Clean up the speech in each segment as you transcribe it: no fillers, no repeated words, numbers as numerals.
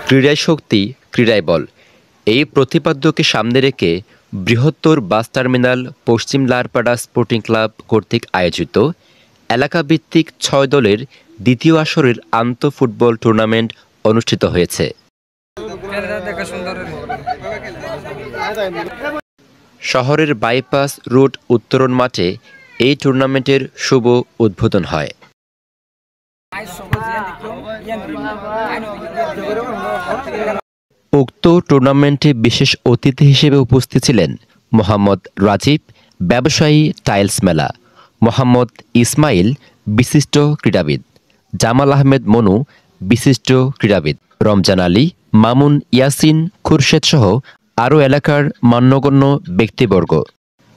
ক্রীড়ায় শক্তি, ক্রীড়ায় বল, এই প্রতিপাদ্যকে সামনে রেখে বৃহত্তর বাস টার্মিনাল পশ্চিম লারপাড়া স্পোর্টিং ক্লাব কর্তৃক আয়োজিত এলাকাভিত্তিক ৬ দলের দ্বিতীয় আসরের ফুটবল টুর্নামেন্ট অনুষ্ঠিত হয়েছে। শহরের বাইপাস রোড উত্তরণ মাঠে এই টুর্নামেন্টের শুভ উদ্বোধন হয়। উক্ত টুর্নামেন্টে বিশেষ অতিথি হিসেবে উপস্থিত ছিলেন মোহাম্মদ রাজীব, ব্যবসায়ী টাইলস মেলা, মোহাম্মদ ইসমাইল, বিশিষ্ট ক্রীড়াবিদ, জামাল আহমেদ মনু, বিশিষ্ট ক্রীড়াবিদ, রমজান আলী, মামুন, ইয়াসিন, খুরশেদ সহ আরও এলাকার মান্যগণ্য ব্যক্তিবর্গ।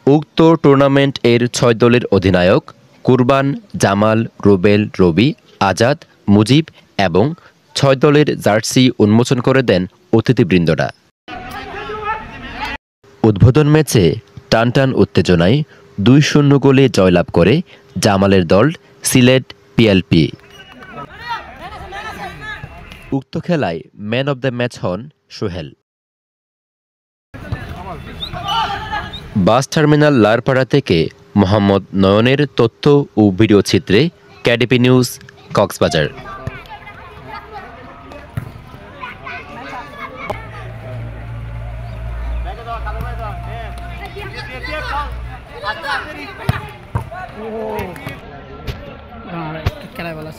উক্ত টুর্নামেন্ট এর ৬ দলের অধিনায়ক কুরবান, জামাল, রুবেল, রবি, আজাদ, মুজিব এবং ৬ দলের জার্সি উন্মোচন করে দেন অতিথিবৃন্দরা। উদ্বোধন ম্যাচে টানটান উত্তেজনায় ২-০ গোলে জয়লাভ করে জামালের দল সিলেট পিএলপি। উক্ত খেলায় ম্যান অব দ্য ম্যাচ হন সোহেল। বাস টার্মিনাল লারপাড়া থেকে মোহাম্মদ নয়নের তথ্য ও ভিডিও চিত্রে কেডিপি নিউজ, কক্সবাজার। খেলায় বলা